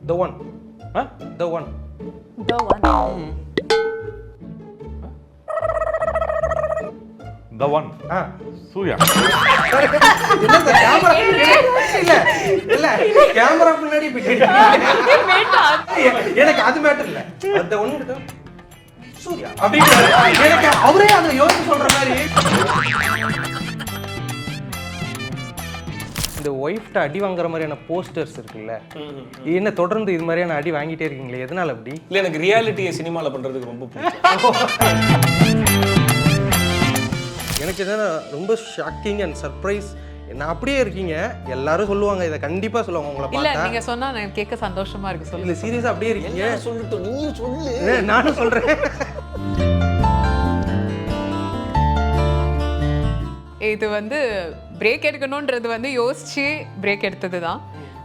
The one. Huh? The one. The one. The one. Suriya. என்ன sir camera இல்ல camera முன்னாடி போயிட்டு எனக்கு அது மேட்டர் இல்ல. அந்த ஒன்னு சூர்யா அப்படின்னு எனக்கு அவரே அதை யோசிச்சு சொல்ற மாதிரி. இந்த ஒய்ஃப்ட்ட அடி வாங்குற மாதிரியான போஸ்டர்ஸ் இருக்குல்ல, என்ன தொடர்ந்து இது மாதிரியான அடி வாங்கிட்டே இருக்கீங்களே, எதனால அப்படி? இல்லை, எனக்கு ரியாலிட்டியை சினிமாவில் பண்ணுறதுக்கு ரொம்ப பிடிக்கும். எனக்கு என்னன்னா ரொம்ப ஷாக்கிங் அண்ட் சர்ப்ரைஸ். என்ன அப்படியே இருக்கீங்க, எல்லாரும் சொல்லுவாங்க, இதை கண்டிப்பா சொல்லுவாங்க உங்களை இல்ல பார்த்தா. நீங்க சொன்னா எனக்கு கேட்க சந்தோஷமா இருக்கு. இல்ல சொல்லுங்க. சீரியஸா அப்படியே இருக்கீங்க. சொல்லட்டும், நீயும் சொல்லு. நானும் சொல்றேன். இது வந்து பிரேக் எடுக்கணுன்றது வந்து யோசிச்சு பிரேக் எடுத்தது தான்.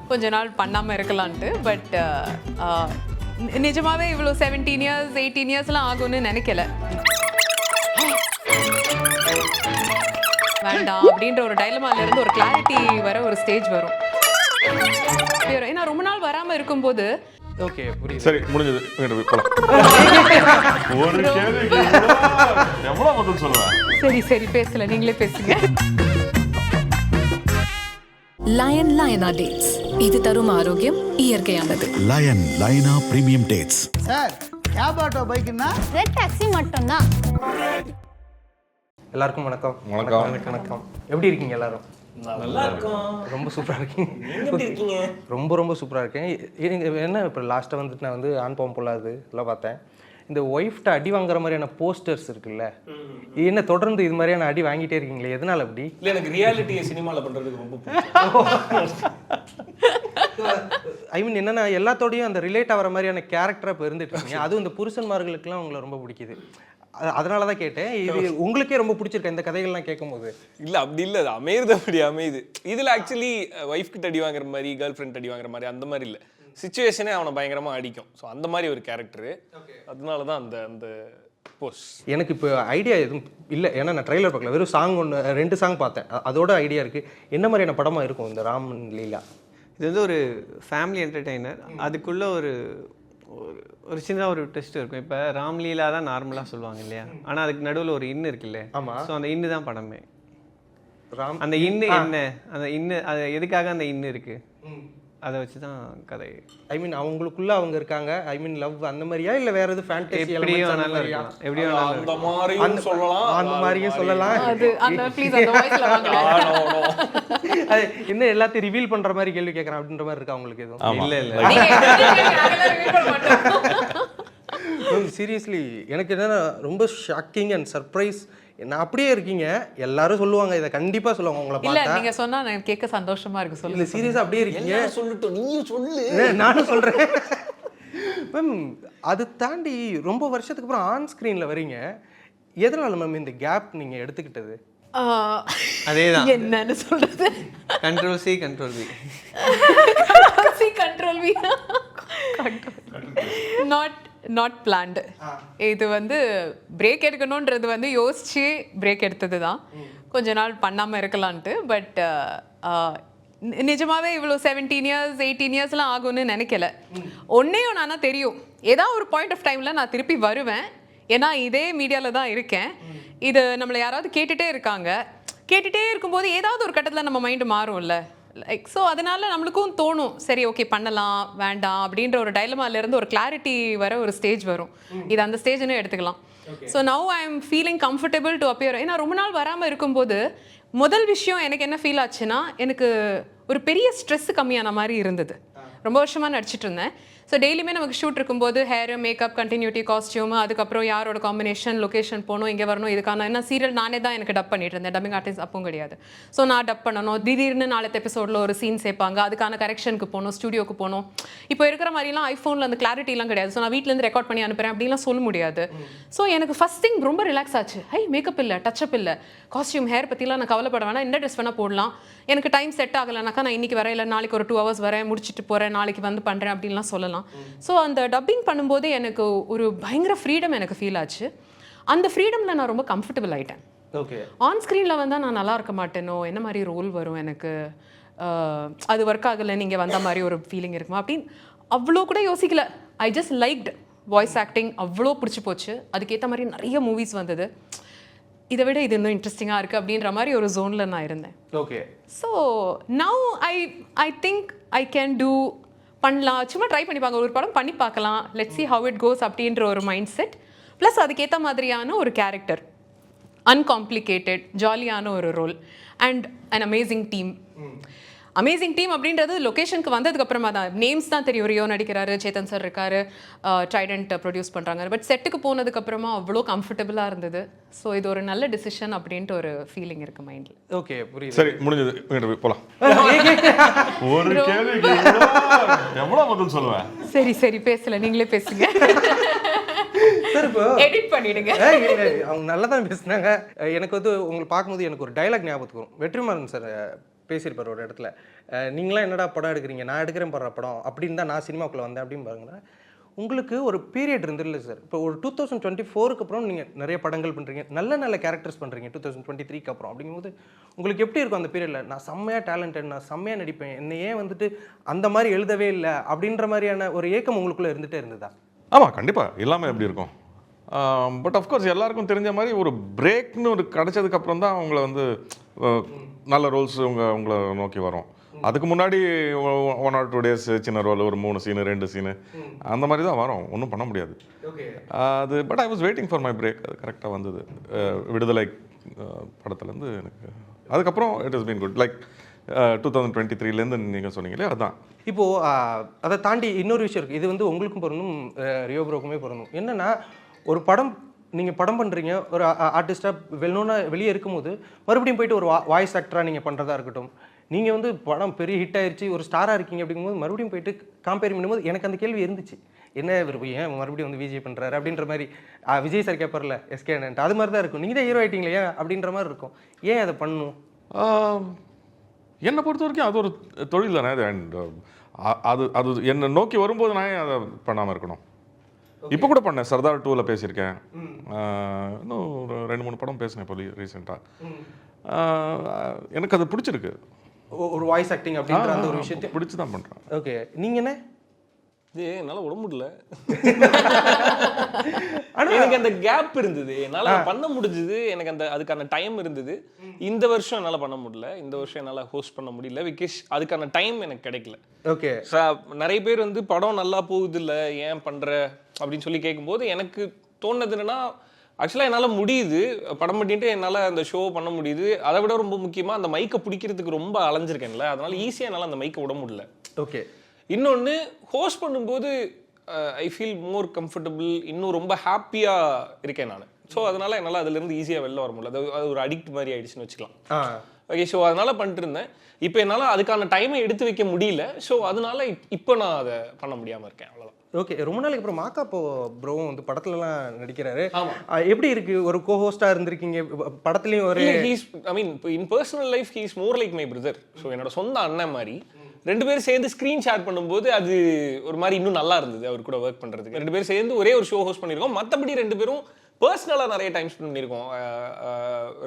கொஞ்ச நாள் பண்ணாமல் இருக்கலான்ட்டு. பட் நிஜமாவே இவ்வளோ 17 years 18 yearsலாம் ஆகும்னு நினைக்கல. வேண்டாம் அப்படின்ற ஒரு டைலமால இருந்து ஒரு கிளாரிட்டி வர ஒரு ஸ்டேஜ் வரும். ஏன்னா ரொம்ப நாள் வராமல் இருக்கும்போது ஓகே புரியுது. சரி முடிஞ்சது, போலாம். ஒரு கேள்விக்கு எவ்வளவு பதில் சொல்லுவேன்? சரி பேசல, நீங்களே பேசுங்க. லயனா டேட்ஸ், இது தரும் ஆரோக்கியம் இயற்கையானது. லயனா பிரீமியம் டேட்ஸ். சார் கேப் ஆட்டோ பைக்குன்னா ரெட் டாக்ஸி மட்டும்தான். எல்லாருக்கும் வணக்கம். வணக்கம். எப்படி இருக்கீங்க எல்லாரும்? நல்லா இருக்கும். ரொம்ப சூப்பரா இருக்கீங்க. எப்படி இருக்கீங்க? ரொம்ப சூப்பரா இருக்கேன். என்ன இப்போ லாஸ்ட்டாக வந்துட்டு நான் வந்து ஆண் பாவம் பொல்லாது எல்லாம் பார்த்தேன். இந்த ஒய்ஃப்ட்ட அடி வாங்குற மாதிரியான போஸ்டர்ஸ் இருக்குல்ல, என்ன தொடர்ந்து இது மாதிரியான அடி வாங்கிட்டே இருக்கீங்களே, எதனால அப்படி? இல்லை, எனக்கு ரியாலிட்டியை சினிமாவில் பண்ணுறதுக்கு ரொம்ப பிடிக்கும். ஐ மீன் என்னன்னா எல்லாத்தோடையும் அந்த ரிலேட் ஆகிற மாதிரியான கேரக்டராக இப்போ இருந்துட்டு இருக்கீங்க. அதுவும் இந்த புருஷன்மார்களுக்கெல்லாம் உங்களை ரொம்ப பிடிக்குது. அதனால தான் கேட்டேன். இது உங்களுக்கே ரொம்ப பிடிச்சிருக்கேன் இந்த கதைகள்லாம் கேட்கும்போது? இல்லை, அப்படி இல்லை, அது அமையுது, அப்படி அமையுது. இதில் ஆக்சுவலி ஒய்ஃப் கிட்ட அடி வாங்குற மாதிரி, கேர்ள் ஃப்ரெண்ட் அடி வாங்குற மாதிரி அந்த மாதிரி இல்லை. சுச்சுவேஷனே அவனை பயங்கரமாக அடிக்கும். ஸோ அந்த மாதிரி ஒரு கேரக்டரு. அதனால தான் அந்த அந்த போஸ்ட். எனக்கு இப்போ ஐடியா எதுவும் இல்லை, ஏன்னா நான் ட்ரெய்லர் பார்க்கல, வெறும் சாங் 2 சாங் பார்த்தேன். அதோட ஐடியா இருக்குது. என்ன மாதிரியான படமாக இருக்கும் இந்த ராம் லீலா? இது வந்து ஒரு ஃபேமிலி என்டர்டெய்னர். அதுக்குள்ளே ஒரு சின்ன ஒரு டெஸ்ட் இருக்கும். இப்போ ராம்லீலா தான் நார்மலாக சொல்லுவாங்க இல்லையா, ஆனால் அதுக்கு நடுவில் ஒரு இன்னு இருக்குல்ல. ஆமாம். ஸோ அந்த இன்னு தான் படமே. அந்த இன்னு என்ன, அந்த இன்னு அது எதுக்காக அந்த இன்னு இருக்கு, அதை வச்சு தான் கதை. ஐ மீன் அவங்களுக்குள்ள அவங்க இருக்காங்க, ஐ மீன் லவ் அந்த மாதிரியா இல்லை வேற எதுவும் ஃபேண்டசி? எப்படியும் அந்த மாதிரியும் சொல்லலாம், அந்த மாதிரியும் சொல்லலாம். அது அந்த ப்ளீஸ் அந்த வாய்ஸ்ல வாங்க. அது என்ன எல்லாத்தையும் ரிவீல் பண்ற மாதிரி கேள்வி கேட்கறேன் அப்படின்ற மாதிரி இருக்கா உங்களுக்கு எதுவும்? இல்லை சீரியஸ்லி எனக்கு என்னன்னா ரொம்ப ஷாக்கிங் அண்ட் சர்ப்ரைஸ். நான் அப்படியே இருக்கீங்க, எல்லாரும் சொல்லுவாங்க, இதை கண்டிப்பா சொல்லுவாங்க உங்களை இல்ல பார்த்தா. நீங்க சொன்னா எனக்கு கேட்க சந்தோஷமா இருக்கு. இல்ல சொல்லுங்க. சீரியஸா அப்படியே இருக்கீங்க. சொல்லட்டும், நீயும் சொல்லு. நானும் சொல்றேன் மேம். அது தாண்டி ரொம்ப வருஷத்துக்கு அப்புறம் ஆன் ஸ்கிரீன்ல வரீங்க. எதனால மேம் இந்த கேப் நீங்க எடுத்துக்கிட்டது? அதேதான், என்னன்னு சொல்றது, control C control P. Control V not planned. இது வந்து பிரேக் எடுக்கணுன்றது வந்து யோசிச்சு பிரேக் எடுத்தது தான். கொஞ்ச நாள் பண்ணாமல் இருக்கலான்ட்டு. பட் நிஜமாவே இவ்வளோ 17 years 18 yearsலாம் ஆகும்னு நினைக்கல. ஒன்றையும் நானா தெரியும், ஏதாவது ஒரு பாயிண்ட் ஆஃப் டைமில் நான் திருப்பி வருவேன். ஏன்னா இதே மீடியாவில் தான் இருக்கேன். இது நம்மளை யாராவது கேட்டுகிட்டே இருக்காங்க. கேட்டுகிட்டே இருக்கும்போது ஏதாவது ஒரு கட்டத்தில் நம்ம மைண்டு மாறும்ல, லைக். ஸோ அதனால நம்மளுக்கும் தோணும், சரி ஓகே பண்ணலாம் வேண்டாம் அப்படின்ற ஒரு டைலமாலேருந்து ஒரு கிளாரிட்டி வர ஒரு ஸ்டேஜ் வரும். இது அந்த ஸ்டேஜ்னு எடுத்துக்கலாம். So now I am feeling comfortable to appear. ஏன்னா ரொம்ப நாள் வராமல் இருக்கும்போது முதல் விஷயம் எனக்கு என்ன ஃபீல் ஆச்சுன்னா, எனக்கு ஒரு பெரிய ஸ்ட்ரெஸ் கம்மியான மாதிரி இருந்தது. ரொம்ப வருஷமாக நடிச்சிட்டு இருந்தேன். ஸோ டெய்லியுமே நமக்கு ஷூட் இருக்கும்போது ஹேர், மேக்கப், கண்டினியூட்டி, காஸ்டியூம், அதுக்கப்புறம் யாரோட காம்பினேஷன், லொக்கேஷன் போகணும், இங்கே வரணும், இதுக்கான என்ன சீரியல் நானே தான் எனக்கு டப் பண்ணிட்டு இருந்தேன். டப்பிங் ஆர்டிஸ்ட் அப்பவும் கிடையாது. ஸோ நான் டப் பண்ணணும், திடீர்னு நாளைக்கு எபிசோடில் ஒரு சீன் சேர்ப்பாங்க, அதுக்கான கரெக்ஷனுக்கு போகணும், ஸ்டுடியோக்கு போகணும். இப்போ இருக்கிற மாதிரிலாம் ஐஃபோனில் அந்த கிளாரிட்டிலாம் கிடையாது. ஸோ நான் வீட்டிலேருந்து ரெக்கார்ட் பண்ணி அனுப்புகிறேன் அப்படிலாம் சொல்ல முடியாது. ஸோ எனக்கு ஃபஸ்ட் திங் ரொம்ப ரிலாக்ஸ் ஆச்சு. மேக்கப் இல்லை, டச்சப் இல்லை, காஸ்டியூம், ஹேர் பற்றிலாம் நான் கவலைப்பட வேணாம், என்ன ட்ரெஸ் வேணால் போடலாம். எனக்கு டைம் செட் ஆகலைனாக்கா நான் இன்றைக்கி வரேன், இல்லை நாளைக்கு ஒரு 2 hours வரேன், முடிச்சுட்டு போகிறேன், நாளைக்கு வந்து பண்ணுறேன் அப்படின்லாம் சொல்லலாம். ஸோ அந்த டப்பிங் பண்ணும்போது எனக்கு ஒரு பயங்கர ஃப்ரீடம் எனக்கு ஃபீல் ஆச்சு. அந்த ஃப்ரீடமில் நான் ரொம்ப கம்ஃபர்டபுள் ஆகிட்டேன். ஓகே. ஆன் ஸ்க்ரீனில் வந்தால் நான் நல்லா இருக்க மாட்டேனோ, என்ன மாதிரி ரோல் வரும் எனக்கு, அது ஒர்க் ஆகலை, நீங்கள் வந்த மாதிரி ஒரு ஃபீலிங் இருக்குமா அப்படின்னு அவ்வளோ கூட யோசிக்கல. I just liked voice acting, அவ்வளோ பிடிச்சி போச்சு. அதுக்கேற்ற மாதிரி நிறைய மூவிஸ் வந்தது. இதை விட இது இன்னும் இன்ட்ரெஸ்டிங்காக இருக்குது அப்படின்ற மாதிரி ஒரு ஜோனில் நான் இருந்தேன். Okay. So now I think I can do, பண்ணலாம், சும்மா ட்ரை பண்ணி பார்க்க, ஒரு படம் பண்ணி பார்க்கலாம், let's see how it goes அப்படின்ற ஒரு மைண்ட் செட். ப்ளஸ் அதுக்கேற்ற மாதிரியான ஒரு கேரக்டர், அன்காம்ப்ளிகேட்டட் ஜாலியான ஒரு role and an amazing team. Amazing team அப்படின்றது லொக்கேஷனுக்கு வந்ததுக்கு அப்புறமா தான், நேம்ஸ் தான் தெரியும். ரியோ நடிக்கிறாரு, சேத்தன் சார் இருக்காரு, ட்ரைடன்ட் ப்ரொடியூஸ் பண்ணுறாங்க. பட் செட்டுக்கு போனதுக்கு அப்புறமா அவ்வளோ கம்ஃபர்டபுளாக இருந்தது. ஸோ இது ஒரு நல்ல டிசிஷன் அப்படின்ட்டு ஒரு ஃபீலிங் இருக்கு மைண்டில். ஓகே, புரியுது. சரி, முடிஞ்சது. இங்கிட்ட போலாம். ஒரு கேள்விக்கு எவ்வளவு பதில் சொல்லுவேன்? சரி பேசல, நீங்களே பேசுங்க. சார் இப்போ எடிட் பண்ணிடுங்க. அவங்க நல்லா தான் பேசுனாங்க. எனக்கு வந்து உங்களை பார்க்கும்போது எனக்கு ஒரு டைலாக் ஞாபகத்துக்கு வரும். வெற்றிமாறன் சார் பேசியிருப்பார் ஒரு இடத்துல, நீங்களாம் என்னடா படம் எடுக்கிறீங்க, நான் எடுக்கிறேன் படுற படம் அப்படின்னு தான் நான் சினிமாக்குள்ளே வந்தேன் அப்படின்னு பாருங்கன்னா, உங்களுக்கு ஒரு பீரியட் இருந்தில்ல சார். இப்போ ஒரு 2024க்கு அப்புறம் நீங்கள் நிறைய படங்கள் பண்ணுறீங்க, நல்ல நல்ல கேரக்டர்ஸ் பண்ணுறீங்க 2023க்கு அப்புறம். அப்படிங்கும்போது உங்களுக்கு எப்படி இருக்கும் அந்த பீரியடில், நான் செம்மையாக டேலண்டட், நான் செம்மையாக நடிப்பேன், என்னை ஏன் வந்துட்டு அந்த மாதிரி எழுதவே இல்லை அப்படின்ற மாதிரியான ஒரு ஏக்கம் உங்களுக்குள்ளே இருந்துகிட்டே இருந்ததா? ஆமாம், கண்டிப்பாக. எல்லாமே எப்படி இருக்கும். பட் அஃப்கோர்ஸ் எல்லாருக்கும் தெரிஞ்ச மாதிரி ஒரு பிரேக்னு ஒரு கிடச்சதுக்கப்புறம் தான் அவங்கள வந்து நல்ல ரோல்ஸ் உங்களை நோக்கி வரும். அதுக்கு முன்னாடி 1 or 2 days சின்ன ரோல், ஒரு 3 சீனு 2 சீனு அந்த மாதிரி தான் வரும். ஒன்றும் பண்ண முடியாது அது. But I was waiting for my break. அது கரெக்டாக வந்தது விடுதலை படத்துலேருந்து எனக்கு. அதுக்கப்புறம் it has been good. Like 2023லேருந்து நீங்கள் சொன்னீங்களே, அதுதான். இப்போது அதை தாண்டி இன்னொரு விஷயம் இருக்குது. இது வந்து உங்களுக்கும் பொருந்தும், ரியோ ப்ரோக்குமே பொருந்தும். என்னென்னா, ஒரு படம் நீங்கள் படம் பண்ணுறீங்க, ஒரு ஆர்டிஸ்ட்டாக வெல்னோனாக வெளியே இருக்கும்போது மறுபடியும் போயிட்டு ஒரு வாய்ஸ் ஆக்டராக நீங்கள் பண்ணுறதா இருக்கட்டும், நீங்கள் வந்து படம் பெரிய ஹிட் ஆயிடுச்சு, ஒரு ஸ்டாராக இருக்கீங்க அப்படிங்கும்போது மறுபடியும் போயிட்டு கம்பேர் பண்ணும்போது எனக்கு அந்த கேள்வி இருந்துச்சு, என்ன விருப்பம், ஏன் மறுபடியும் வந்து விஜய் பண்ணுறாரு அப்படின்ற மாதிரி. விஜய் சார் கேட்பார்ல எஸ்கே அண்ணன்ட்டு, அது மாதிரி தான் இருக்கும். நீங்கள் தான் ஹீரோ ஆகிட்டீங்களே ஏன் அப்படின்ற மாதிரி இருக்கும். ஏன் அதை பண்ணணும்? என்னை பொறுத்த வரைக்கும் அது ஒரு தொழில் தானே. அண்ட் அது என்னை நோக்கி வரும்போது நான் அதை பண்ணாமல் இருக்கணும். இப்போ கூட பண்ணேன், சர்தார் 2ல் பேசியிருக்கேன். இன்னும் ஒரு 2-3 படம் பேசினேன் இப்போ ரீசெண்டாக. எனக்கு அது பிடிச்சிருக்கு, ஒரு வாய்ஸ் ஆக்டிங் அப்படின்ற அந்த ஒரு விஷயத்தை பிடிச்சி தான் பண்ணுறேன். ஓகே, நீங்கள் என்ன? இது என்னால் விட முடியல. எனக்கு அந்த கேப் இருந்தது, என்னால் பண்ண முடிஞ்சது. எனக்கு அந்த அதுக்கான டைம் இருந்தது. இந்த வருஷம் என்னால் பண்ண முடியல, இந்த வருஷம் என்னால் ஹோஸ்ட் பண்ண முடியல, பிகாஸ் அதுக்கான டைம் எனக்கு கிடைக்கல. ஓகே. நிறைய பேர் வந்து படம் நல்லா போகுது இல்லை ஏன் பண்ணுற அப்படின்னு சொல்லி கேட்கும்போது எனக்கு தோணுது என்னன்னா, ஆக்சுவலாக என்னால் முடியுது, படம் பண்ணிட்டு என்னால் அந்த ஷோ பண்ண முடியுது. அதை விட ரொம்ப முக்கியமாக அந்த மைக்கை பிடிக்கிறதுக்கு ரொம்ப அலைஞ்சிருக்கேன்ல, அதனால ஈஸியாக என்னால் அந்த மைக்கை விட முடியல. ஓகே. இன்னொன்று, ஹோஸ்ட் பண்ணும்போது ஐ ஃபீல் மோர் கம்ஃபர்டபுள், இன்னும் ரொம்ப ஹாப்பியாக இருக்கேன் நான். ஸோ அதனால் என்னால் அதுலேருந்து ஈஸியாக வெளில வர முடியல. அது ஒரு அடிக்ட் மாதிரி ஆயிடுச்சுன்னு வச்சுக்கலாம். ஓகே. ஸோ அதனால் பண்ணிட்டு இருந்தேன். இப்போ என்னால் அதுக்கான டைமை எடுத்து வைக்க முடியல. ஸோ அதனால இப்போ நான் அதை பண்ண முடியாமல் இருக்கேன், அவ்வளோதான். ஓகே. ரொம்ப நாளைக்கு அப்புறம் மாக்காப்போ ப்ரோவும் வந்து படத்துலலாம் நடிக்கிறாரு. எப்படி இருக்கு, ஒரு கோஹோஸ்டாக இருந்திருக்கீங்க படத்துலையும்? ஒரு I mean in personal life he is more like my brother. So என்னோட சொந்த அண்ணன் மாதிரி. 2 பேரும் சேர்ந்து ஸ்க்ரீன் ஷேர் பண்ணும்போது அது ஒரு மாதிரி இன்னும் நல்லா இருந்தது அவர் கூட ஒர்க் பண்ணுறதுக்கு. 2 பேரும் சேர்ந்து ஒரே ஒரு ஷோ ஹோஸ்ட் பண்ணியிருக்கோம். மற்றபடி 2 பேரும் பர்சனலாக நிறைய டைம் ஸ்பெண்ட் பண்ணியிருக்கோம்.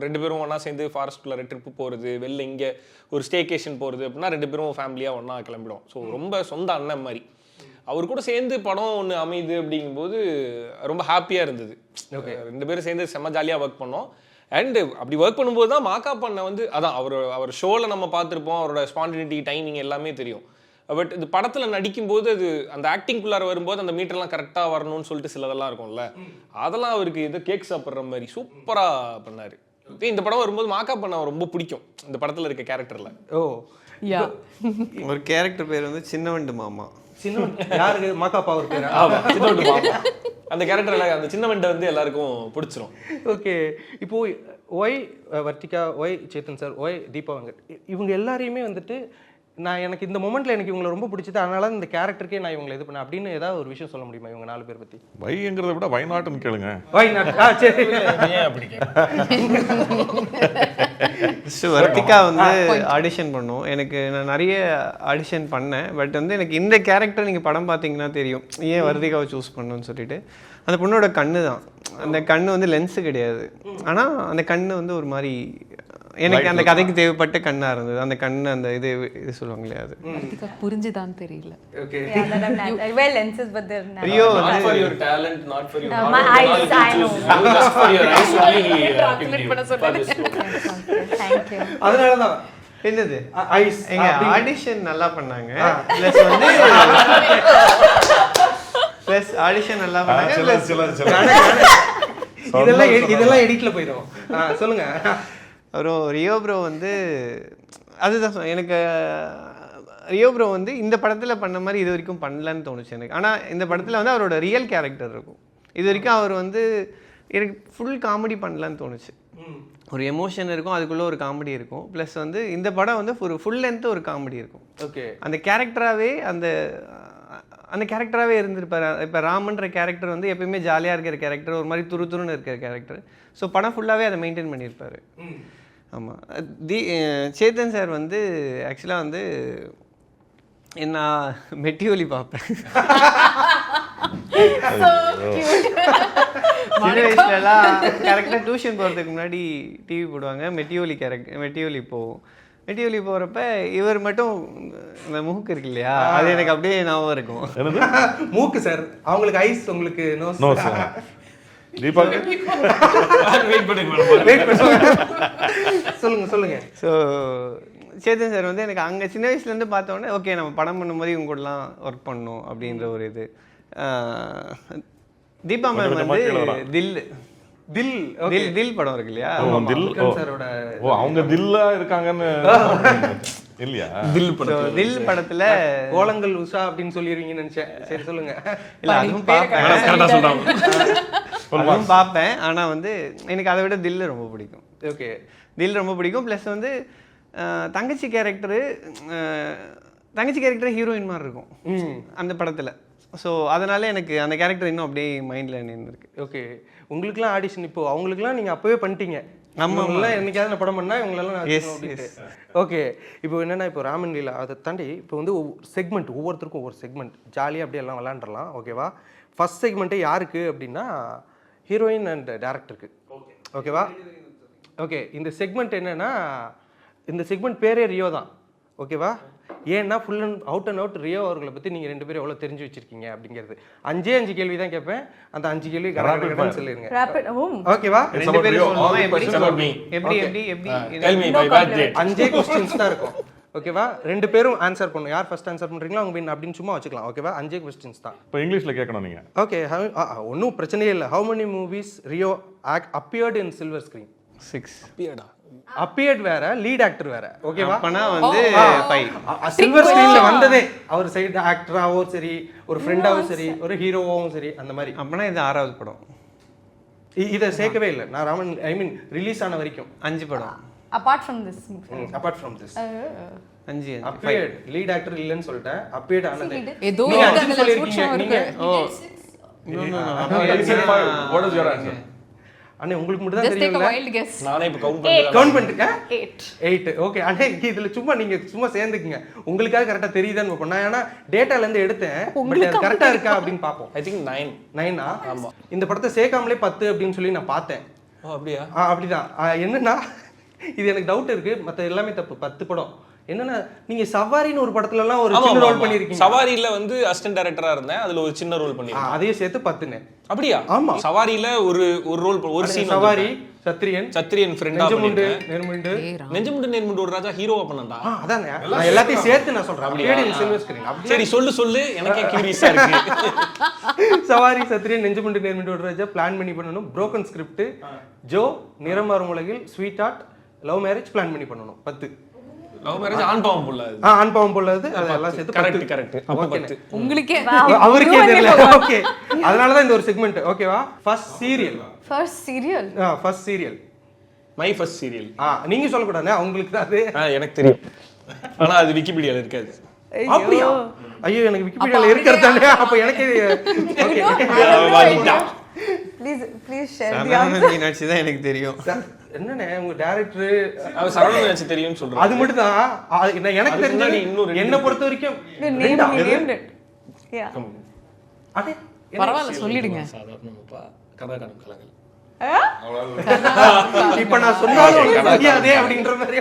2 பேரும் ஒன்றா சேர்ந்து ஃபாரஸ்ட்குள்ளே ட்ரிப்பு போகிறது, வெளில இங்கே ஒரு ஸ்டேகேஷன் போகிறது அப்படின்னா 2 பேரும் ஃபேமிலியாக ஒன்றா கிளம்பிடும். ஸோ ரொம்ப சொந்த அண்ணன் மாதிரி. அவர் கூட சேர்ந்து படம் ஒன்று அமையுது அப்படிங்கும்போது ரொம்ப ஹாப்பியாக இருந்தது. 2 பேரும் சேர்ந்து செம்ம ஜாலியாக ஒர்க் பண்ணோம். அண்டு அப்படி ஒர்க் பண்ணும்போது தான் மாக்கா பண்ண வந்து அதான் அவர் ஷோவில் நம்ம பார்த்துருப்போம், அவரோட ஸ்பான்டினிட்டி, டைமிங் எல்லாமே தெரியும். பட் இது படத்தில் நடிக்கும்போது அது அந்த ஆக்டிங்குள்ளார வரும்போது அந்த மீட்டர்லாம் கரெக்டாக வரணும்னு சொல்லிட்டு சிலதெல்லாம் இருக்கும்ல, அதெல்லாம் அவருக்கு இது கேக் சாப்பிட்ற மாதிரி சூப்பராக பண்ணார். இந்த படம் வரும்போது மாக்கா பண்ண ரொம்ப பிடிக்கும் இந்த படத்தில் இருக்க கேரக்டரில். ஓ யா, ஒரு கேரக்டர் பேர் வந்து சின்னவண்டு மாமா. யாருக்கு? மாக்காப்பா ஒரு பேர். சின்னவண்டு மாமா. அந்த கேரக்டர் அந்த சின்னவண்டை வந்து எல்லாருக்கும் பிடிச்சிரும். ஓகே. இப்போ why Vartika, why Chetan sir, why Deepa Venkat, இவங்க எல்லாரையுமே வந்துட்டு நான் எனக்கு இந்த மொமெண்ட்ல எனக்கு இவங்களை ரொம்ப பிடிச்சது, அதனால இந்த கேரக்டருக்கே நான் இவங்களை இது பண்ணேன் அப்படின்னு ஏதாவது ஒரு விஷயம் சொல்ல முடியுமா இவங்க 4 பேர் பத்தி? வைங்கிறத விட வைநாட்டுன்னு கேளுங்க. வைநாட். சரி. வர்த்திகா வந்து ஆடிஷன் பண்ணோம். நான் நிறைய ஆடிஷன் பண்ணேன். பட் வந்து எனக்கு இந்த கேரக்டர் நீங்கள் படம் பார்த்தீங்கன்னா தெரியும் ஏன் வர்த்திகாவை சூஸ் பண்ணணும்னு சொல்லிட்டு. அந்த பொண்ணோட கண்ணு தான். அந்த கண்ணு வந்து லென்ஸு கிடையாது, ஆனால் அந்த கண்ணு வந்து ஒரு மாதிரி எனக்கு அந்த கதைக்கு தேவைப்பட்ட கண்ணா இருந்தது. அந்த கண்ணு அந்த இது சொல்லுவாங்க இல்லையா, அது புரிஞ்சுதான்னு தெரியல. Okay Yeah, that I wear lenses, but they're not. Rio Not வந்து for your talent, not for your No, hard my work, eyes, not I know. you, just for your eyes only he Translate பண்ண சொன்னேன். Thank you. அதனால தான் என்னது ice எங்க audition நல்லா பண்ணாங்க, plus வந்து ப்ளஸ் ஆடிஷன் நல்லா பண்ணாங்க, ப்ளஸ் இதெல்லாம் எடிட்ல போயிடும். சொல்லுங்க. அப்புறம் ரியோ ப்ரோ வந்து அதுதான் எனக்கு ரியோ ப்ரோ வந்து இந்த படத்தில் பண்ண மாதிரி இது வரைக்கும் பண்ணலன்னு தோணுச்சு எனக்கு. ஆனால் இந்த படத்தில் வந்து அவரோட ரியல் கேரக்டர் இருக்கும். இது வரைக்கும் அவர் வந்து எனக்கு ஃபுல் காமெடி பண்ணலான்னு தோணுச்சு. ஒரு எமோஷன் இருக்கும், அதுக்குள்ளே ஒரு காமெடி இருக்கும், ப்ளஸ் வந்து இந்த படம் வந்து ஒரு ஃபுல் லென்த்து ஒரு காமெடி இருக்கும். ஓகே அந்த கேரக்டராகவே அந்த கேரக்டராகவே இருந்திருப்பார். இப்போ ராமன்ற கேரக்டர் வந்து எப்பயுமே ஜாலியாக இருக்கிற கேரக்டர், ஒரு மாதிரி துருன்னு இருக்கிற கேரக்டர். ஸோ படம் ஃபுல்லாகவே அதை மெயின்டைன் பண்ணியிருப்பார். ஆமாம். சேத்தன் சார் வந்து ஆக்சுவலாக வந்து நான் மெட்டியோலி பார்ப்பேன். சின்ன வயசுலலாம் கரெக்டாக டியூஷன் போகிறதுக்கு முன்னாடி டிவி போடுவாங்க, மெட்டியோலி போவோம். மெட்டியோலி போகிறப்ப இவர் மட்டும் இந்த மூக்கு இருக்கு இல்லையா, அது எனக்கு அப்படியே ஞாபகம் இருக்கும். மூக்கு சார், அவங்களுக்கு ஐஸ், உங்களுக்கு நோஸ். தீபாக்கு வெயிட் பண்ணுங்க. சொல்லுங்க. ஸோ சேத்தன் சார் வந்து எனக்கு அங்கே சின்ன வயசுலேருந்து பார்த்தோன்னே ஓகே நம்ம படம் பண்ணும்போது இவங்க கூடலாம் ஒர்க் பண்ணணும் அப்படின்ற ஒரு இது. தீபா மேம் வந்து தில் படம் இருக்கு இல்லையா, அவங்க தில்லா இருக்காங்கன்னு இல்லையா, தில் படத்துல கோலங்கள் உஷா அப்படின்னு சொல்லிடுவீங்கன்னு நினைச்சேன். சரி சொல்லுங்க. இல்ல அதுவும் பார்ப்பேன். ஆனா வந்து எனக்கு அதை விட தில் ரொம்ப பிடிக்கும். ஓகே, தில் ரொம்ப பிடிக்கும். ப்ளஸ் வந்து தங்கச்சி கேரக்டர் ஹீரோயின் மாதிரி இருக்கும் அந்த படத்துல. ஸோ அதனால எனக்கு அந்த கேரக்டர் இன்னும் அப்படியே மைண்டில் நின்றுருக்கு. ஓகே, உங்களுக்குலாம் ஆடிஷன் இப்போ அவங்களுக்குலாம் நீங்கள் அப்போவே பண்ணிட்டீங்க. நம்மளாம் என்னைக்காவது நான் படம் பண்ணால் இவங்களெல்லாம். ஓகே, இப்போ என்னென்னா இப்போ ராமன் லீலா அதை தாண்டி இப்போ வந்து செக்மெண்ட், ஒவ்வொருத்தருக்கும் ஒவ்வொரு செக்மெண்ட் ஜாலியாக அப்படியே எல்லாம் விளாண்டுடலாம். ஓகேவா? ஃபர்ஸ்ட் செக்மெண்ட்டே யாருக்கு அப்படின்னா ஹீரோயின் அண்ட் டேரக்டருக்கு. ஓகேவா? ஓகே, இந்த செக்மெண்ட் என்னென்னா இந்த செக்மெண்ட் பேரே ரியோ தான். ஓகேவா? ஏன்னா ஃபுல் அண்ட் அவுட் ரியோ அவர்களை பற்றி நீங்கள் 2 பேரும் எவ்வளோ தெரிஞ்சு வச்சிருக்கீங்க அப்படிங்கிறது. 5 கேள்வி தான் கேட்பேன். அந்த 5 கேள்வி கரெக்டாக சொல்லிடுங்க. ஓகேவா? 2 பேரும் சொல்லுவோம். எப்படி 5 கொஸ்டின்ஸ் தான் இருக்கும். ஓகேவா? 2 பேரும் ஆன்சர் பண்ணணும். யார் ஃபர்ஸ்ட் ஆன்சர் பண்ணுறீங்களோ அவங்க வின் அப்படின்னு சும்மா வச்சுக்கலாம். ஓகேவா? 5 கொஸ்டின்ஸ் தான். இப்போ இங்கிலீஷில் கேட்கணும் நீங்கள். ஓகே, ஒன்றும் பிரச்சனையே இல்லை. How many movies Rio appeared in silver screen? 6. Appeared வேற, லீட் ஆக்டர் வேற. ஓகேவா? அப்பனா வந்து 5. சில்வர் ஸ்கிரீன்ல வந்ததே அவர் சைடு ஆக்டராவும் சரி, ஒரு ஃப்ரெண்டாவும் சரி, ஒரு ஹீரோவாவும் சரி, அந்த மாதிரி. அப்பனா இது 6வது படம். இதை சேர்க்கவே இல்லை நான் ராமன், ஐ மீன் ரிலீஸ் ஆன வரைக்கும் 5 படம். Apart from this. Apart from this 5 appeared lead actor இல்லைன்னு சொல்லிட்டேன். அப்பியர்ட் ஆனது ஏதோ நீங்க ஒரு 5 அதுல சொல்லிருக்கீங்க. சூட்சம் நீங்க What is your answer? அண்ணே உங்களுக்கு மட்டும் தான் just take a தெரியும்ல. wild guess. நானே இப்போ கவுண்ட் கவுண்ட் பண்ணிட்டுங்க. 8. ஓகே, அண்ணே இதுல சும்மா சேர்ந்துக்குங்க. உங்களுக்காக கரெக்டா தெரியுதான்னு பார்ப்போம். நான் ஏன்னா டேட்டால இருந்து எடுத்தேன், பட் அது கரெக்டா இருக்கா அப்படின்னு பார்ப்போம். I think 9. ஆமா, இந்த படத்தை சேர்க்காமலே 10 அப்படின்னு சொல்லி நான் பார்த்தேன். அப்படியா? அப்படிதான். என்னன்னா இது எனக்கு டவுட் இருக்கு, மற்ற எல்லாமே தப்பு. 10 படம் என்னன்னா நீங்க சவாரின்னு ஒரு படத்துல எல்லாம் ஒரு சின்ன ரோல் பண்ணிருக்கீங்க. சவாரியில வந்து அசிஸ்டன்ட் டைரக்டரா இருந்தேன், அதுல ஒரு சின்ன ரோல் பண்ணிருக்கேன். அதையும் சேர்த்து 10ன்னு. அப்படியா? ஆமா, சவாரியில ஒரு ரோல், ஒரு சீன். சவாரி, சத்திரியன் ஃப்ரெண்டா பண்ணிருக்கேன். நெஞ்சமுண்டு நேர்முண்டு ஒரு ராஜா ஹீரோவா பண்ணடா. அதானே நான் எல்லாத்தையும் சேர்த்து நான் சொல்றேன். அப்படியே சில்வர் ஸ்கிரீன். சரி சொல்லு, எனக்கே கியூரியஸா இருக்கு. சவாரி, சத்திரியன், நெஞ்சமுண்டு நேர்முண்டு ஒரு ராஜா பிளான் பண்ணி பண்ணனும். Broken script, Joe, Niram Maarum Ulagil, Sweetheart, Love Marriage plan பண்ணி பண்ணனும். 10. லவ் மேரேஜ் ஆண் பாவம் புள்ளது. ஆண் பாவம் புள்ளது அதெல்லாம் சேர்த்து கரெக்ட். அப்ப 10. உங்களுக்கே அவருக்கே தெரியல. ஓகே, அதனால தான் இந்த ஒரு செக்மெண்ட். ஓகேவா? First serial. First serial my first serial. நீங்க சொல்ல கூடாது, அவங்களுக்கு தான் அது. எனக்கு தெரியும், ஆனா அது விக்கிபீடியால இருக்காது. அப்படியா? ஐயோ, எனக்கு விக்கிபீடியால இருக்கிறதானே. அப்ப எனக்கு Please share the Saravanan Meenakshi தான் எனக்கு தெரியும். என்னண்ணே உங்க டைரக்டர் அவ சரவணன் மீனாட்சி தெரியும்னு சொல்றாங்க. அது மட்டும் தான் எனக்கு தெரிஞ்சது. என்ன பொறுத்த வரைக்கும் named it. Yeah. அடே பரவாயில்ல சொல்லிடுங்க. சாதாரணமாப்பா கதாகணம் கலங்கள். இப்ப நான் சொன்னாலும் உங்களுக்கு தெரியாதே அப்படின்ற மாதிரி.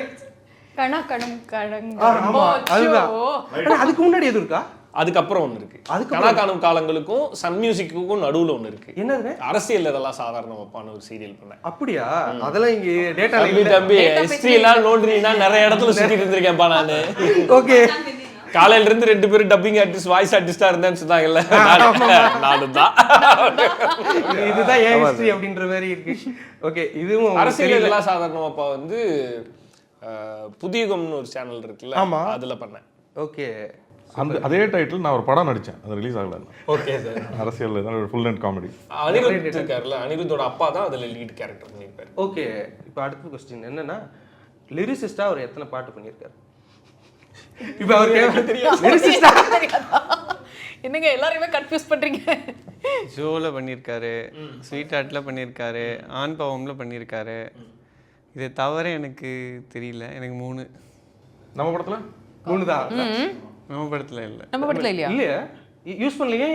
கணா கணம் கடங் ஆமா அதுதான். ஆனா அதுக்கு முன்னாடி எது இருக்கா? அதுக்கப்புறம் ஒண்ணு இருக்கு. கனா காணும் காலங்களுக்கும் சன் மியூசிக்குக்கும் நடுவுல ஒண்ணு இருக்கு. என்னது? அரசியல் இதெல்லாம் சாதாரண வைப்பான ஒரு சீரியல் பண்ணேன். அப்படியா? அதெல்லாம் இங்க டேட்டா தம்பி ஹிஸ்டரி எல்லாம் நோண்டுறீங்கன்னா நிறைய இடத்துல சுத்திட்டு இருந்திருக்கேன்ப்பா நானு. ஓகே. காலையில இருந்து 2 பேரும் டப்பிங் ஆர்டிஸ்ட் வாய்ஸ் ஆர்டிஸ்டா இருந்தேன்னு சொன்னாங்கல்ல, நானும் தான். இதுதான் ஏன் ஹிஸ்டரி அப்படின்ற மாதிரி இருக்கு. ஓகே, இதுவும் அரசியல் இதெல்லாம் சாதாரணமாப்பா வந்து புதியுகம்னு ஒரு சேனல் இருக்குல்ல, அதுல பண்ணேன். ஓகே. அந்த அதே டைட்டில் நான் ஒரு படம் நடிச்சேன், அது ரிலீஸ் ஆகல. Okay sir. அரசியல் ஒரு ஃபுல் லென்த் காமெடி. அனிருத் இருக்காருல்ல, அனிருத்தோட அப்பா தான் அதுல லீட் கேரக்டர் பண்ணியிருப்பாரு. ஓகே. இப்போ அடுத்த क्वेश्चन என்னன்னா, லிரிசிஸ்டா அவர் எத்தனை பாட்டு பண்ணியிருக்காரு? இப்போ அவர் தெரியும் லிரிசிஸ்டா என்னங்க எல்லாரையுமே கன்ஃபியூஸ் பண்றீங்க. ஜோல பண்ணியிருக்காரு, ஸ்வீட் ஹார்ட்ல பண்ணியிருக்காரு, ஆண் பாவம்ல பண்ணியிருக்காரு. இதை தவிர எனக்கு தெரியல. எனக்கு 3. நம்ம படத்துல 3 தான். நம்ம படத்துல இல்லை. நம்ம படத்துல இல்லையா? இல்லையா? யூஸ் பண்ணலையே.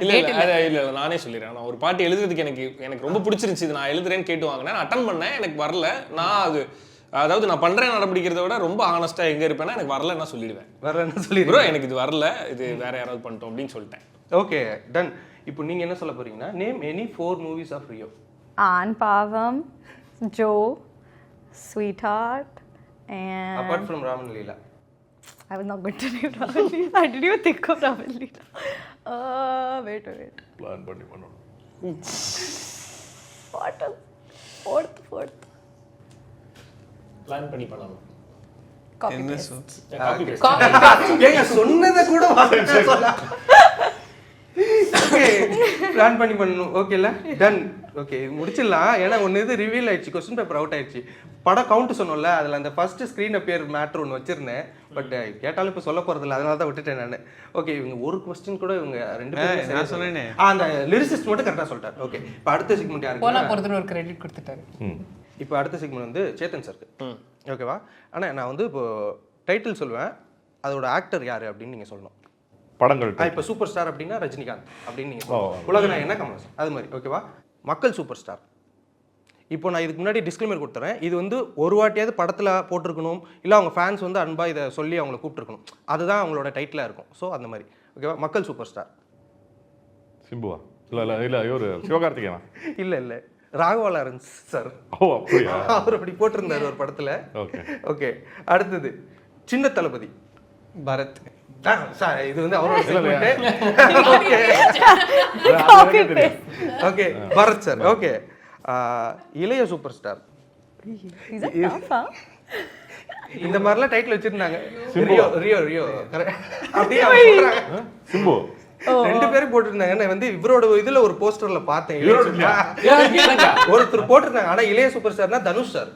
இல்ல நானே சொல்லிடுறேன். நான் ஒரு பாட்டு எழுதுறதுக்கு எனக்கு ரொம்ப பிடிச்சிருந்துச்சு, இது நான் எழுதுறேன்னு கேட்டு வாங்கினேன். நான் அட்டன் பண்ணேன், எனக்கு வரல. நான் அதாவது நான் பண்றேன் நடப்பிடிக்கிறத விட ரொம்ப ஆனஸ்டா எங்க இருப்பேன்னா, எனக்கு வரலன்னா சொல்லிடுவேன். வரலன்னு சொல்லி ப்ரோ எனக்கு இது வரல, இது வேற யாராவது பண்ணிட்டோம் அப்படின்னு சொல்லிட்டேன். Okay done. இப்போ நீங்க என்ன சொல்ல போறீங்கன்னா, name any 4 movies of Rio. Aan Paavam, Joe, Sweetheart and apart from Raman Leela. I was not going to name Raman Leela. I didn't even think of Raman Leela. Wait. Plan பண்ணி பண்ணணும். Fourth. பிளான் பண்ணி பண்ணணும். என்ன ஏங்க சொன்னதை கூட வாங்க சொல்ல. ஓகே, பிளான் பண்ணி பண்ணணும். ஓகேல டன். ஓகே, முடிச்சிடலாம். ஏன்னா ஒன்று இது ரிவீல் ஆயிடுச்சு, கொஸ்டின் பேப்பர் அவுட் ஆயிடுச்சு. படம் கவுண்ட் சொன்னோம்ல, அதில் அந்த ஃபர்ஸ்ட் ஸ்க்ரீன் பேர் மேட்ரு ஒன்று வச்சிருந்தேன். பட் கேட்டாலும் இப்போ சொல்ல போகிறதில்ல, அதனால தான் விட்டுட்டேன் நான். ஓகே, இவங்க ஒரு கொஸ்டின் கூட இவங்க 2 பேரும் நான் சொன்னேனே. அந்த லிரிசிஸ்ட் மட்டும் கரெக்டாக சொல்லிட்டார். ஓகே, இப்போ அடுத்த செக்மெண்ட் யாருக்கு? போனா போறதுன்னு ஒரு கிரெடிட் கொடுத்துட்டாரு. இப்போ அடுத்த செக்மெண்ட் வந்து சேத்தன் சாருக்கு. ஓகேவா? ஆனால் நான் வந்து இப்போ டைட்டில் சொல்லுவேன், அதோட ஆக்டர் யார் அப்படின்னு நீங்கள் சொல்லணும். படங்கள் இப்போ சூப்பர் ஸ்டார் அப்படின்னா ரஜினிகாந்த் அப்படின்னு நீங்கள் சொல்லணும். உலகநாயகனா கமல்ஹாசன், அது மாதிரி. ஓகேவா? மக்கள் சூப்பர் ஸ்டார். இப்போ நான் இதுக்கு முன்னாடி டிஸ்க்ளைமர் கொடுத்துறேன். இது வந்து ஒரு வாட்டியாவது படத்தில் போட்டிருக்கணும், இல்லை அவங்க ஃபேன்ஸ் வந்து அன்பா இதை சொல்லி அவங்கள கூப்பிட்டுருக்கணும். அதுதான் அவங்களோட டைட்டிலாக இருக்கும். ஸோ அந்த மாதிரி. ஓகேவா? மக்கள் சூப்பர் ஸ்டார். சிம்புவா? இல்லை இவர் சிவகார்த்திகேயனா? இல்லை ராகவா லாரன்ஸ் சார். ஓ அப்படியா? அவர் அப்படி போட்டிருந்தார் ஒரு படத்தில். ஓகே. ஓகே, அடுத்தது சின்ன தளபதி பரத். சார் இது வந்து அவரோட ஓகே பரத் சார். ஓகே, இளைய சூப்பர் ஸ்டார். இந்த மாதிரிலாம் டைட்டில் வச்சிருந்தாங்க. ரியோ அப்படியே சிம்பு 2 பேரும் போட்டிருந்தாங்க. நான் வந்து இவரோட இதுல ஒரு போஸ்டர்ல பார்த்தேன். ஒருத்தர் போட்டிருந்தாங்க. ஆனா இளைய சூப்பர் ஸ்டார்னா Dhanush sir.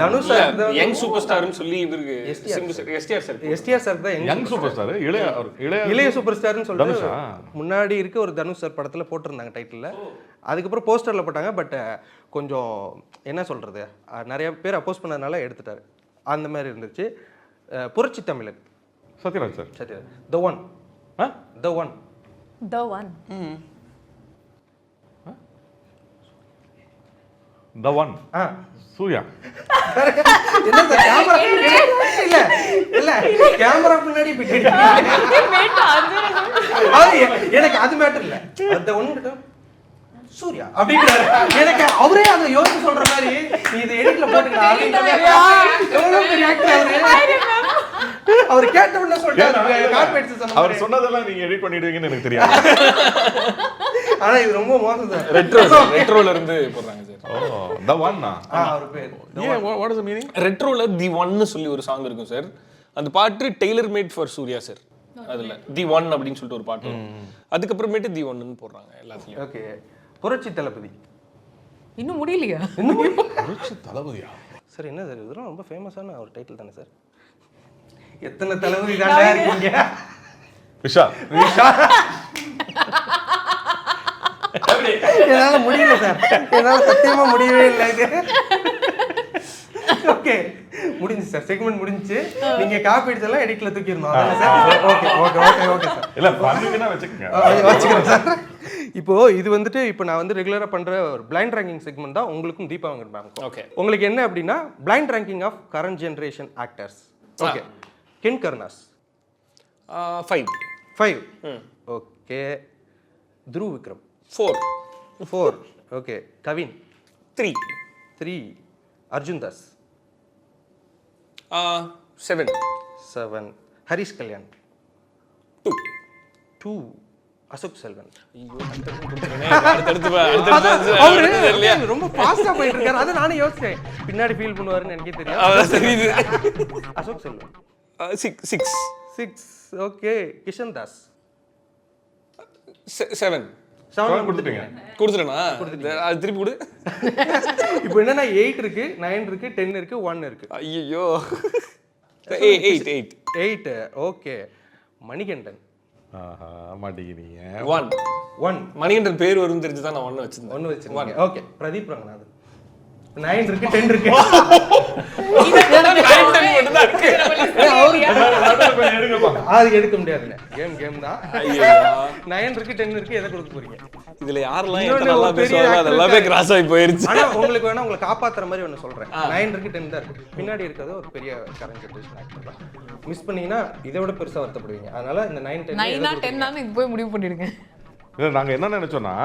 Dhanush sir young super ஸ்டார்னு சொல்லி இவருக்கு எஸ்டிஆர் சார் தான் யங் சூப்பர் ஸ்டார். இளைய சூப்பர் ஸ்டார்னு சொல்லிட்டு முன்னாடி இருக்க ஒரு தனுஷ் சார் படத்துல போட்டிருந்தாங்க டைட்டில். அதுக்கப்புறம் போஸ்டர்ல போட்டாங்க. பட் கொஞ்சம் என்ன சொல்றது, நிறைய பேர் அப்போஸ் பண்ணதுனால எடுத்துட்டாரு. அந்த மாதிரி இருந்துச்சு. புரட்சி தமிழன் Sathyaraj sir. Sathyaraj. The One. Suriya. என்ன சார் கேமரா இல்ல கேமரா முன்னாடி எனக்கு அது மேட்டர் இல்ல. அந்த ஒண்ணு சூர்யா அப்படிங்கிறாரு. எனக்கு அவரே அதை யோசிச்சு சொல்ற மாதிரி நீ இதை எடிட்ல போட்டுக்கலாம் அப்படின்ற அவர் கேட்ட உடனே சொல்லிட்டாரு. அவர் சொன்னதெல்லாம் நீங்க எடிட் பண்ணிடுவீங்கன்னு எனக்கு தெரியாது. ஆனா இது ரொம்ப மோசம் சார். ரெட்ரோல இருந்து போடுறாங்க சார். ஓ தி ஒன்னா அவர் பேர். What is the meaning? ரெட்ரோல தி ஒன்னு சொல்லி ஒரு சாங் இருக்கும் சார். அந்த பாட்டு tailor made for Suriya sir. அதுல தி ஒன் அப்படின்னு சொல்லிட்டு ஒரு பாட்டு. அதுக்கப்புறமேட்டு தி ஒன்னு போடுறாங்க எல்லாத்துலயும். ஓகே, புரட்சி தளபதி. இன்னும் முடியலையா? புரட்சி தளபதியா சார்? என்ன சார் இதெல்லாம் ரொம்ப ஃபேமஸான ஒரு டைட்டில் தானே சார்? எத்தனை தளபதி தாண்டா இருக்கீங்க? விஷால். என்னால முடியல சார், என்னால சத்தியமா முடியவே இல்லை இது. ஓகே, முடிஞ்சு சார், செக்மெண்ட் முடிஞ்சு. நீங்க காப்பி அடிச்செல்லாம் எடிட்ல தூக்கிடணும். அதானே sir? Okay okay okay okay sir. இல்ல பண்ணுங்கன்னா வச்சுக்கோங்க. வச்சுக்கிறேன் சார். இப்போ இது வந்துட்டு இப்போ நான் வந்து ரெகுலரா பண்ற ஒரு பிளைண்ட் ரேங்கிங் செக்மெண்ட் தான் உங்களுக்கும் தீபா வெங்கட் மேம். ஓகே. உங்களுக்கு என்ன அப்படின்னா blind ranking of current generation actors. Okay. Ken Karunas 5. 5. Okay. Dhruv Vikram 4. Okay. Kavin 3. Arjun Das 7. Harish Kalyan 2. Ashok Selvan. அவரு ரொம்ப ஃபாஸ்டா போயிட்டு இருக்காரு. அத நானே யோசிச்சேன், பின்னாடி ஃபீல் பண்ணுவாருன்னு எனக்கே தெரியும். அசோக் செல்வன் 6. ஓகே. கிஷன் தாஸ் 7. 7 கொடுத்துட்டீங்க. கொடுத்துட்டேனா? அது திருப்பி கொடு. இப்போ என்னன்னா 8 இருக்கு, 9 இருக்கு, 10 இருக்கு, 1 இருக்கு. ஐயோ. 8. ஓகே. மணிகண்டன் மாட்டேங்கிறீங்க. 1. மணிகண்டன் பேர் வரும் தெரிஞ்சு தான் நான் 1 வச்சிருந்தேன். 1 வச்சிருக்கீங்க. ஓகே. பிரதீப் ரங்கநாதன் 9 இருக்கு, 10 இருக்கு. அது எடுக்க முடியாதுங்க. கேம் தான். 9 இருக்கு, 10 இருக்கு, எதை கொடுக்க போறீங்க? இதுல யாரெல்லாம் என்கிட்ட நல்லா பேசுவாங்க அதெல்லாமே கிராஸ் ஆகி போயிருச்சு. ஆனா உங்களுக்கு வேணா உங்களை காப்பாத்துற மாதிரி ஒன்னு சொல்றேன். 9 இருக்கு, 10 தான் இருக்கு. பின்னாடி இருக்கிறது ஒரு பெரிய கரண்ட் ஜெனரேஷன் ஆக்டர் தான். மிஸ் பண்ணீங்கன்னா இதை விட பெருசா வருத்தப்படுவீங்க. அதனால இந்த 9 10 இது போய் முடிவு பண்ணிடுங்க. இல்ல நாங்க என்ன நினைச்சோம்னா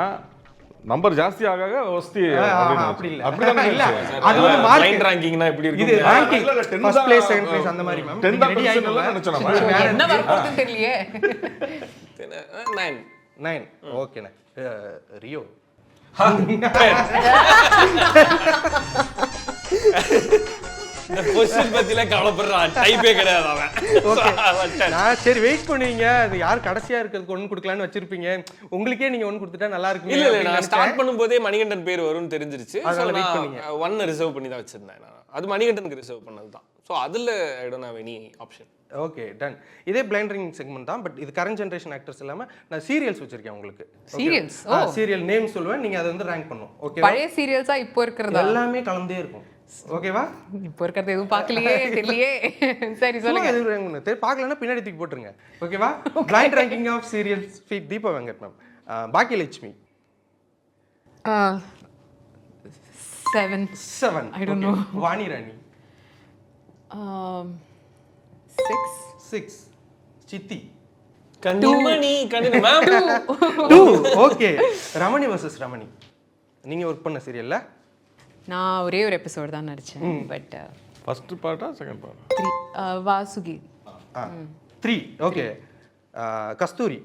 நம்பர் ஜாஸ்தி ஆக வஸ்தி அப்படி இல்ல. அப்படிதான் இல்ல. அது வந்து மார்க் லைன் ரேங்கிங்னா எப்படி இது இருக்கும்? Ranking first place, second place அந்த மாதிரி மேம். 10 தான் நினைச்சோம். என்ன வரப்போகுதுன்னு தெரியலையே. 9. ஓகேண்ணே. ரியோ இந்த பொசிஷன் பத்தில கவலைப்படுறான். டைப்பே கிடையாது அவன். நான் சரி வெயிட் பண்ணுவீங்க, அது யார் கடைசியா இருக்கிறதுக்கு 1 கொடுக்கலாம்னு வச்சிருப்பீங்க. உங்களுக்கே நீங்க 1 கொடுத்துட்டா நல்லா இருக்கும். இல்ல நான் ஸ்டார்ட் பண்ணும்போதே மணிகண்டன் பேர் வரும்னு தெரிஞ்சிருச்சு. அதனால வெயிட் பண்ணீங்க. 1 ரிசர்வ் பண்ணி தான் வச்சிருந்தேன் நான். அது மணிகண்டனுக்கு ரிசர்வ் பண்ணதுதான். சோ அதுல I don't have any option. Okay done. இதே பிளைண்ட் ரேங்கிங் செக்மெண்ட் தான், பட் இது கரண்ட் ஜெனரேஷன் ஆக்டர்ஸ் இல்லாம நான் சீரியல்ஸ் வச்சிருக்கேன் உங்களுக்கு. சீரியல்ஸ்? சீரியல் நேம் சொல்லுவேன், நீங்க அதை வந்து ரேங்க் பண்ணணும். ஓகே. பழைய சீரியல்ஸா இப்போ இருக்கிறதா? எல்லாமே கலந்தே இருக்கும். ஓகேவா? இப்போ இருக்கிறது எதுவும் பார்க்கலையே தெரியலையே. சரி சொல்லுங்க. அது ரேங்க் பண்ணு. பார்க்கலன்னா பின்னாடி தூக்கி போட்டுருங்க. ஓகேவா? Blind ranking of serials feat Deepa Venkat ma'am. Baakiyalakshmi 7. I don't know. Vani Rani 6. Chithi Kannimani ma'am 2. Okay. Ramani vs Ramani நீங்க ஒர்க் பண்ண சீரியல்ல நான் ஒரே ஒரு எபிசோட் தான் நடிச்சேன். பட் ஃபர்ஸ்ட் பார்ட்டா செகண்ட் பார்ட்டா? 3 Vasuki 3. Okay. Kasthuri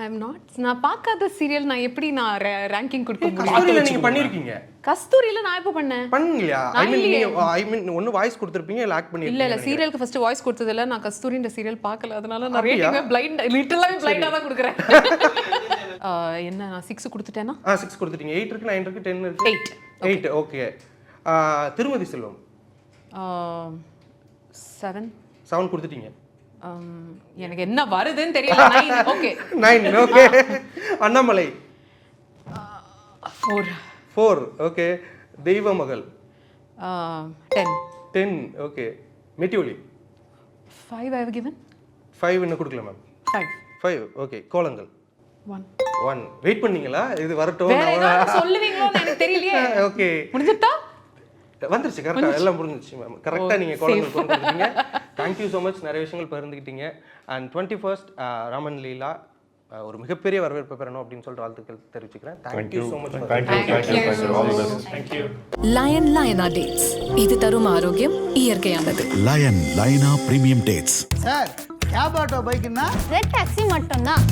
I am not. நான் பார்க்காத சீரியல் நான் எப்படி நான் ரேங்கிங் கொடுக்க முடியும்? கஸ்தூரியில நீங்க பண்ணிருக்கீங்க. கஸ்தூரியில நான் எப்போ பண்ணேன்? பண்ணலையா? ஐ மீன் ஒன்னு வாய்ஸ் கொடுத்திருப்பீங்க, இல்ல ஆக்ட் பண்ணிருப்பீங்க. இல்ல சீரியலுக்கு ஃபர்ஸ்ட் வாய்ஸ் கொடுத்தது இல்ல. நான் கஸ்தூரின்ற சீரியல் பார்க்கல. அதனால நான் ரேட்டிங் பிளைண்ட் லிட்டரலாவே பிளைண்டா தான் கொடுக்கறேன். என்ன நான் 6 கொடுத்துட்டேனா? 6 கொடுத்துட்டீங்க. 8 இருக்கு, 9 இருக்கு, 10 இருக்கு. 8. ஓகே. திருமதி செல்வம் 7 கொடுத்துட்டீங்க. எனக்கு என்ன வருதுன்னு தெரியல. 9. ஓகே. 9. ஓகே. அண்ணாமலை 4. ஓகே. தெய்வ மகள் 10. ஓகே. மெட்டியோலி 5 I have given. 5 என்ன கொடுக்கல மேம்? 5. ஓகே. கோலங்கள் 1. வெயிட் பண்ணீங்களா? இது வரட்டும். வேற ஏதாவது சொல்லுவீங்களோன்னு எனக்கு தெரியலையே. ஓகே. முடிஞ்சிட்டா? வந்துருச்சு. கரெக்டா எல்லாம் முடிஞ்சிச்சு மேம். கரெக்டா நீங்க கோலங்கள் கொடுத்துட்டீங்க. Thank you so much. நிறைய விஷயங்கள் பகிர்ந்துக்கிட்டீங்க. And 21st ராமன் லீலா ஒரு மிகப்பெரிய வரவேற்பு பெறணும் அப்படின்னு சொல்லிட்டு வாழ்த்துக்கள் தெரிவிச்சுக்கிறேன். Thank you so much. Thank you. Lion லயனா டேட்ஸ், இது தரும் ஆரோக்கியம் இயற்கையானது. லயனா பிரீமியம் டேட்ஸ். சார் கேப் ஆட்டோ பைக்குன்னா ரெட் டாக்ஸி மட்டும்தான்.